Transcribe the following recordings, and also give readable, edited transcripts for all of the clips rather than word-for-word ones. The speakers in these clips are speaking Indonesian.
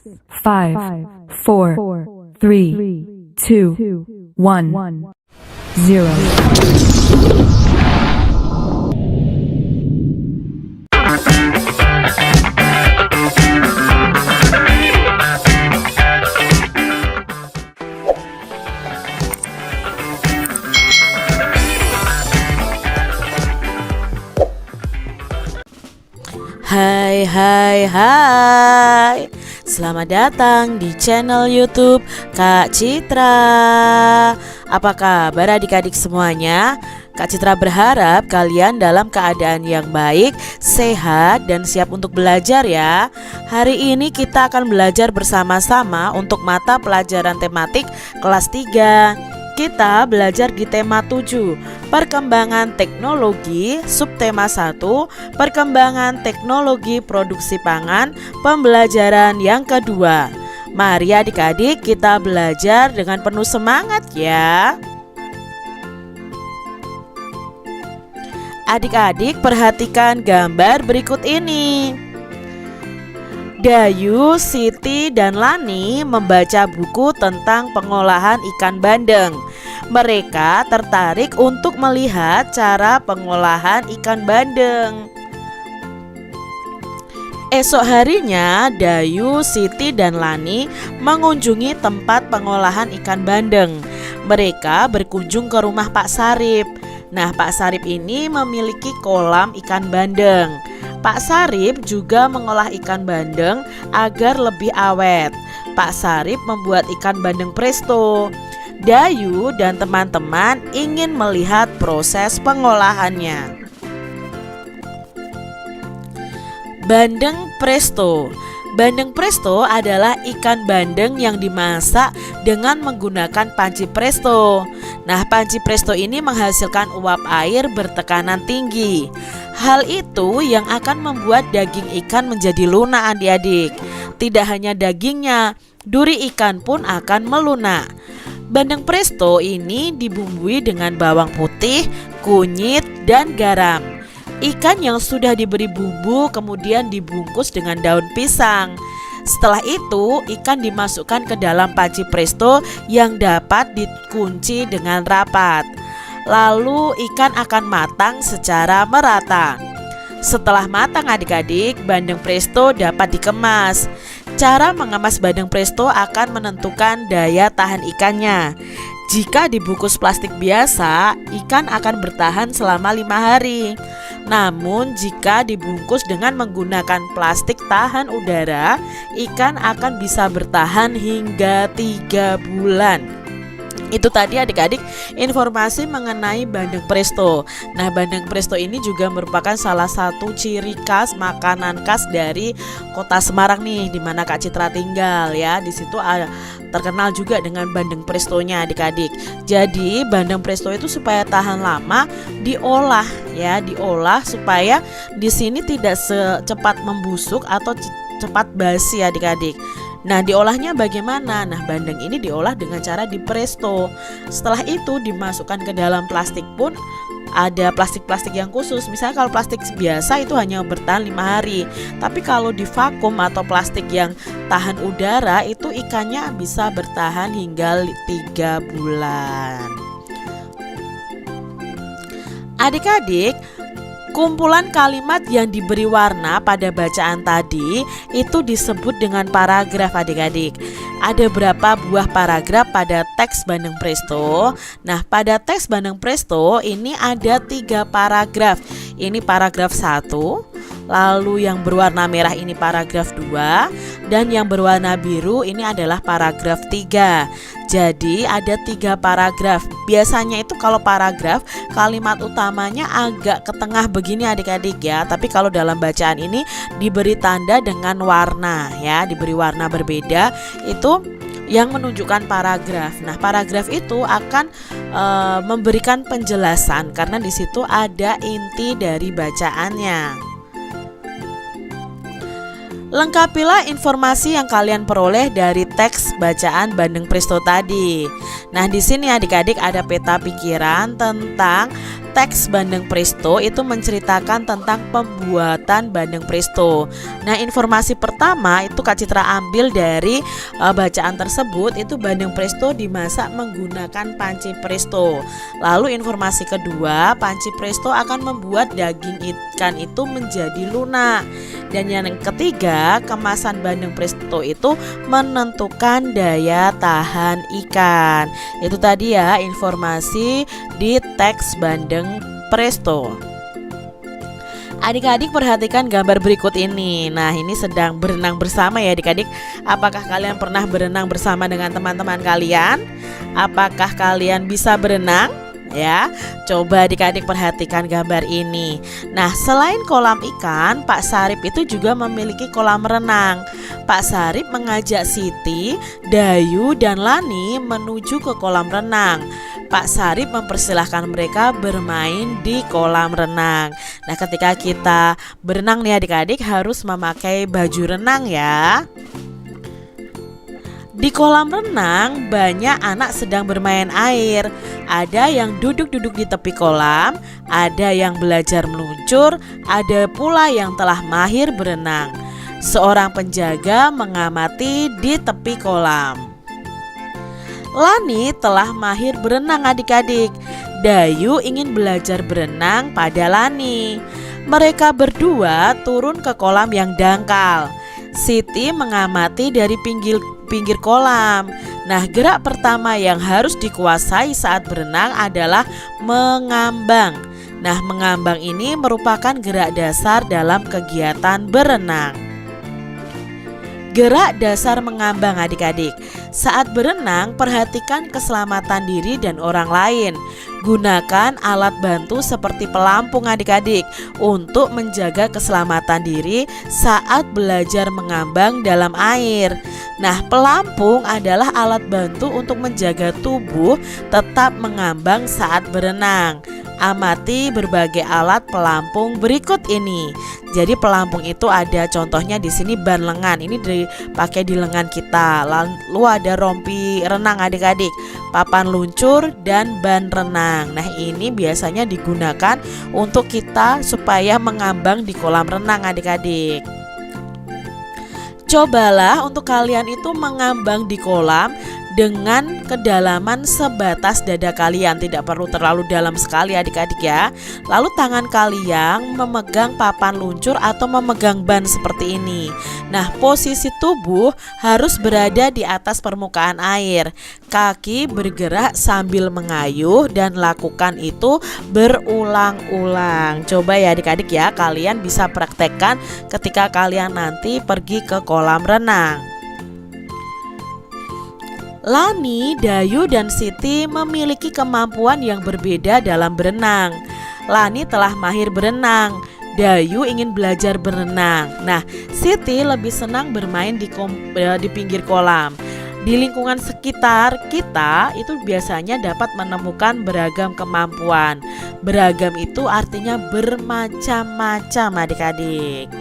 5, 4, 3, 2, 1, 0. Hai, selamat datang di channel YouTube Kak Citra. Apa kabar adik-adik semuanya? Kak Citra berharap kalian dalam keadaan yang baik, sehat, dan siap untuk belajar ya. Hari ini kita akan belajar bersama-sama untuk mata pelajaran tematik kelas 3. Kita belajar di tema 7, perkembangan teknologi, subtema 1, perkembangan teknologi produksi pangan, pembelajaran yang kedua. Mari adik-adik kita belajar dengan penuh semangat ya. Adik-adik perhatikan gambar berikut ini. Dayu, Siti, dan Lani membaca buku tentang pengolahan ikan bandeng. Mereka tertarik untuk melihat cara pengolahan ikan bandeng. Esok harinya, Dayu, Siti, dan Lani mengunjungi tempat pengolahan ikan bandeng. Mereka berkunjung ke rumah Pak Sarip. Nah, Pak Sarip ini memiliki kolam ikan bandeng. Pak Sarip juga mengolah ikan bandeng agar lebih awet. Pak Sarip membuat ikan bandeng presto. Dayu dan teman-teman ingin melihat proses pengolahannya. Bandeng presto. Bandeng presto adalah ikan bandeng yang dimasak dengan menggunakan panci presto. Nah, panci presto ini menghasilkan uap air bertekanan tinggi. Hal itu yang akan membuat daging ikan menjadi lunak adik-adik. Tidak hanya dagingnya, duri ikan pun akan melunak. Bandeng presto ini dibumbui dengan bawang putih, kunyit, dan garam. Ikan yang sudah diberi bumbu kemudian dibungkus dengan daun pisang. Setelah itu, ikan dimasukkan ke dalam panci presto yang dapat dikunci dengan rapat. Lalu ikan akan matang secara merata. Setelah matang adik-adik, bandeng presto dapat dikemas. Cara mengemas bandeng presto akan menentukan daya tahan ikannya. Jika dibungkus plastik biasa, ikan akan bertahan selama 5 hari. Namun jika dibungkus dengan menggunakan plastik tahan udara, ikan akan bisa bertahan hingga 3 bulan. Itu tadi adik-adik informasi mengenai bandeng presto. Nah, bandeng presto ini juga merupakan salah satu ciri khas makanan khas dari kota Semarang nih, di mana Kak Citra tinggal ya. Di situ ada terkenal juga dengan bandeng prestonya adik-adik. Jadi bandeng presto itu supaya tahan lama diolah ya, diolah supaya di sini tidak secepat membusuk atau cepat basi adik-adik. Nah, diolahnya bagaimana? Nah, bandeng ini diolah dengan cara di presto. Setelah itu dimasukkan ke dalam plastik pun ada plastik-plastik yang khusus. Misalnya kalau plastik biasa itu hanya bertahan 5 hari. Tapi kalau di vakum atau plastik yang tahan udara itu ikannya bisa bertahan hingga 3 bulan. Adik-adik, kumpulan kalimat yang diberi warna pada bacaan tadi itu disebut dengan paragraf adik-adik. Ada berapa buah paragraf pada teks bandeng presto? Nah, pada teks bandeng presto ini ada 3 paragraf. Ini paragraf 1, lalu yang berwarna merah ini paragraf 2, dan yang berwarna biru ini adalah paragraf 3. Jadi ada 3 paragraf. Biasanya itu kalau paragraf kalimat utamanya agak ke tengah begini adik-adik ya. Tapi kalau dalam bacaan ini diberi tanda dengan warna ya, diberi warna berbeda, itu yang menunjukkan paragraf. Nah, paragraf itu akan memberikan penjelasan karena di situ ada inti dari bacaannya. Lengkapilah informasi yang kalian peroleh dari teks bacaan bandeng presto tadi. Nah, di sini adik-adik ada peta pikiran tentang teks Bandeng Presto itu menceritakan tentang pembuatan bandeng presto. Nah, informasi pertama itu Kak Citra ambil dari bacaan tersebut, itu bandeng presto dimasak menggunakan panci presto. Lalu informasi kedua, panci presto akan membuat daging ikan itu menjadi lunak. Dan yang ketiga, kemasan bandeng presto itu menentukan daya tahan ikan. Itu tadi ya informasi di teks Bandeng Presto. Adik-adik perhatikan gambar berikut ini. Nah, ini sedang berenang bersama ya adik-adik. Apakah kalian pernah berenang bersama dengan teman-teman kalian? Apakah kalian bisa berenang? Ya, coba adik-adik perhatikan gambar ini. Nah, selain kolam ikan, Pak Sarip itu juga memiliki kolam renang. Pak Sarip mengajak Siti, Dayu, dan Lani menuju ke kolam renang. Pak Sarip mempersilahkan mereka bermain di kolam renang. Nah, ketika kita berenang nih adik-adik harus memakai baju renang ya. Di kolam renang banyak anak sedang bermain air. Ada yang duduk-duduk di tepi kolam, ada yang belajar meluncur, ada pula yang telah mahir berenang. Seorang penjaga mengamati di tepi kolam. Lani telah mahir berenang adik-adik. Dayu ingin belajar berenang pada Lani. Mereka berdua turun ke kolam yang dangkal. Siti mengamati dari pinggir kolam. Nah, gerak pertama yang harus dikuasai saat berenang adalah mengambang. Nah, mengambang ini merupakan gerak dasar dalam kegiatan berenang. Gerak dasar mengambang adik-adik. Saat berenang, perhatikan keselamatan diri dan orang lain. Gunakan alat bantu seperti pelampung adik-adik untuk menjaga keselamatan diri saat belajar mengambang dalam air. Nah, pelampung adalah alat bantu untuk menjaga tubuh tetap mengambang saat berenang. Amati berbagai alat pelampung berikut ini. Jadi pelampung itu ada contohnya di sini ban lengan. Ini dipakai di lengan kita. Lalu ada rompi renang adik-adik, papan luncur dan ban renang. Nah, ini biasanya digunakan untuk kita supaya mengambang di kolam renang adik-adik. Cobalah untuk kalian itu mengambang di kolam dengan kedalaman sebatas dada kalian. Tidak perlu terlalu dalam sekali adik-adik ya. Lalu tangan kalian memegang papan luncur atau memegang ban seperti ini. Nah, posisi tubuh harus berada di atas permukaan air. Kaki bergerak sambil mengayuh dan lakukan itu berulang-ulang. Coba ya adik-adik ya, kalian bisa praktekkan ketika kalian nanti pergi ke kolam renang. Lani, Dayu, dan Siti memiliki kemampuan yang berbeda dalam berenang. Lani telah mahir berenang, Dayu ingin belajar berenang. Nah, Siti lebih senang bermain di pinggir kolam. Di lingkungan sekitar kita itu biasanya dapat menemukan beragam kemampuan. Beragam itu artinya bermacam-macam adik-adik.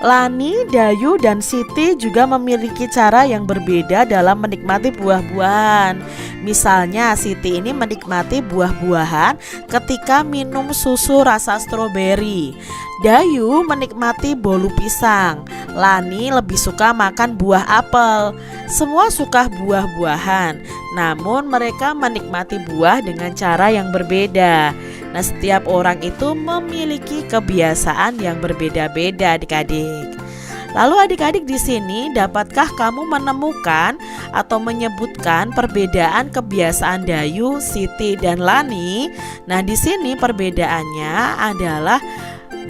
Lani, Dayu, dan Siti juga memiliki cara yang berbeda dalam menikmati buah-buahan. Misalnya Siti ini menikmati buah-buahan ketika minum susu rasa stroberi. Dayu menikmati bolu pisang. Lani lebih suka makan buah apel. Semua suka buah-buahan, namun mereka menikmati buah dengan cara yang berbeda. Nah, setiap orang itu memiliki kebiasaan yang berbeda-beda adik-adik. Lalu adik-adik di sini dapatkah kamu menemukan atau menyebutkan perbedaan kebiasaan Dayu, Siti, dan Lani? Nah, di sini perbedaannya adalah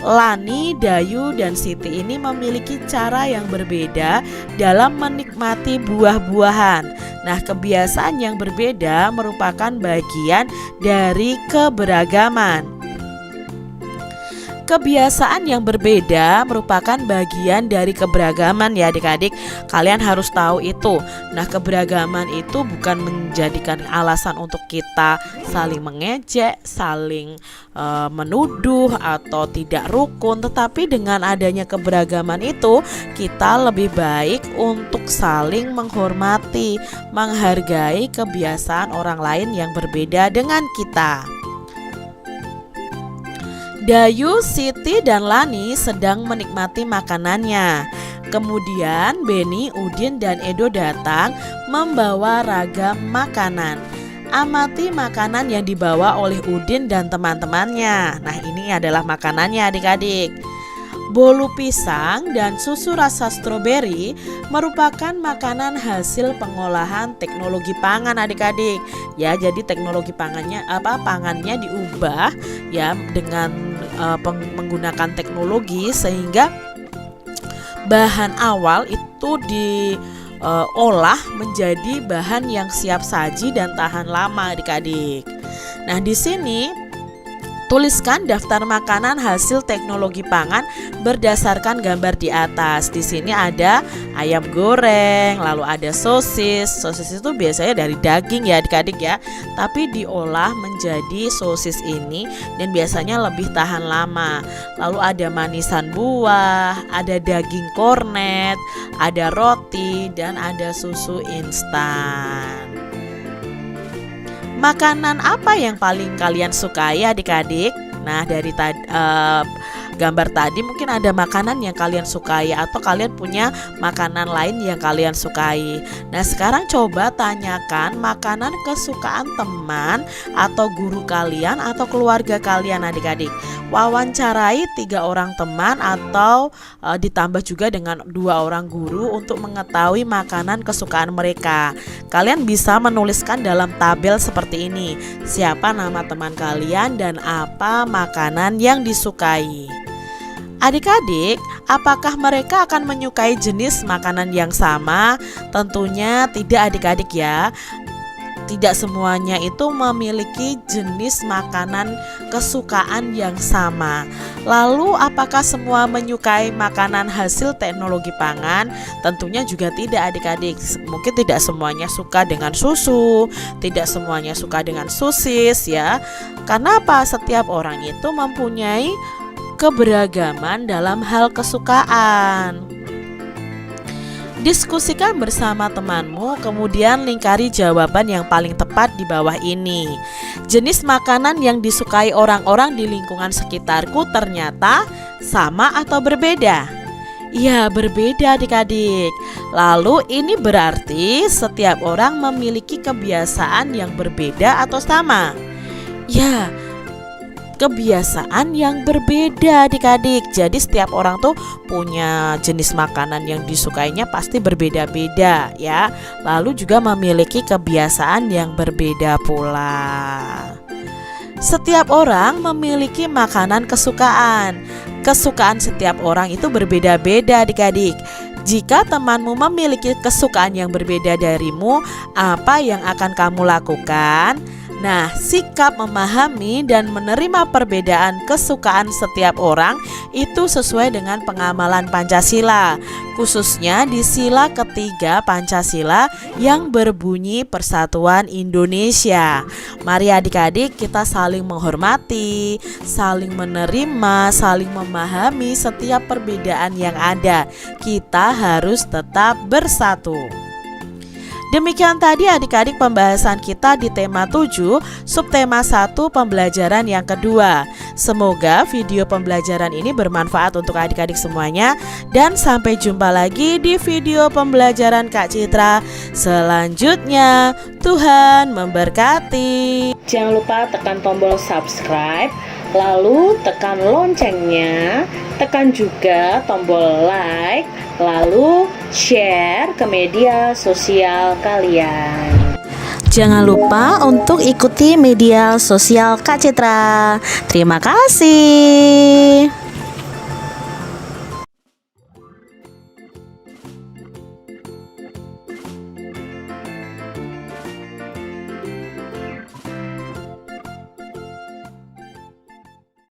Lani, Dayu, dan Siti ini memiliki cara yang berbeda dalam menikmati buah-buahan. Nah, kebiasaan yang berbeda merupakan bagian dari keberagaman. Kebiasaan yang berbeda merupakan bagian dari keberagaman ya adik-adik. Kalian harus tahu itu. Nah, keberagaman itu bukan menjadikan alasan untuk kita saling mengejek, saling menuduh atau tidak rukun. Tetapi dengan adanya keberagaman itu, kita lebih baik untuk saling menghormati, menghargai kebiasaan orang lain yang berbeda dengan kita. Dayu, Siti, dan Lani sedang menikmati makanannya. Kemudian Beni, Udin, dan Edo datang membawa ragam makanan. Amati makanan yang dibawa oleh Udin dan teman-temannya. Nah, ini adalah makanannya adik-adik. Bolu pisang dan susu rasa stroberi merupakan makanan hasil pengolahan teknologi pangan adik-adik. Ya, jadi teknologi pangannya pangannya diubah ya dengan menggunakan teknologi sehingga bahan awal itu diolah menjadi bahan yang siap saji dan tahan lama adik-adik. Nah, di sini tuliskan daftar makanan hasil teknologi pangan berdasarkan gambar di atas. Di sini ada ayam goreng, lalu ada sosis. Sosis itu biasanya dari daging ya adik-adik ya, tapi diolah menjadi sosis ini dan biasanya lebih tahan lama. Lalu ada manisan buah, ada daging kornet, ada roti, dan ada susu instan. Makanan apa yang paling kalian sukai adik-adik? Nah, dari gambar tadi mungkin ada makanan yang kalian sukai atau kalian punya makanan lain yang kalian sukai. Nah, sekarang coba tanyakan makanan kesukaan teman atau guru kalian atau keluarga kalian adik-adik. Wawancarai 3 orang teman atau ditambah juga dengan 2 orang guru untuk mengetahui makanan kesukaan mereka. Kalian bisa menuliskan dalam tabel seperti ini. Siapa nama teman kalian dan apa makanan yang disukai. Adik-adik, apakah mereka akan menyukai jenis makanan yang sama? Tentunya tidak adik-adik ya. Tidak semuanya itu memiliki jenis makanan kesukaan yang sama. Lalu apakah semua menyukai makanan hasil teknologi pangan? Tentunya juga tidak adik-adik. Mungkin tidak semuanya suka dengan susu, tidak semuanya suka dengan sosis ya. Karena apa? Setiap orang itu mempunyai keberagaman dalam hal kesukaan. Diskusikan bersama temanmu, kemudian lingkari jawaban yang paling tepat di bawah ini. Jenis makanan yang disukai orang-orang di lingkungan sekitarku ternyata sama atau berbeda? Ya, berbeda adik-adik. Lalu ini berarti setiap orang memiliki kebiasaan yang berbeda atau sama? Ya, kebiasaan yang berbeda adik-adik. Jadi setiap orang tuh punya jenis makanan yang disukainya pasti berbeda-beda ya. Lalu juga memiliki kebiasaan yang berbeda pula. Setiap orang memiliki makanan kesukaan. Kesukaan setiap orang itu berbeda-beda adik-adik. Jika temanmu memiliki kesukaan yang berbeda darimu, apa yang akan kamu lakukan? Nah, sikap memahami dan menerima perbedaan kesukaan setiap orang itu sesuai dengan pengamalan Pancasila, khususnya di sila ketiga Pancasila yang berbunyi Persatuan Indonesia. Mari adik-adik kita saling menghormati, saling menerima, saling memahami setiap perbedaan yang ada. Kita harus tetap bersatu. Demikian tadi adik-adik pembahasan kita di tema 7, subtema 1 pembelajaran yang kedua. Semoga video pembelajaran ini bermanfaat untuk adik-adik semuanya. Dan sampai jumpa lagi di video pembelajaran Kak Citra selanjutnya. Tuhan memberkati. Jangan lupa tekan tombol subscribe, lalu tekan loncengnya, tekan juga tombol like, lalu share ke media sosial kalian. Jangan lupa untuk ikuti media sosial Kak Citra. Terima kasih.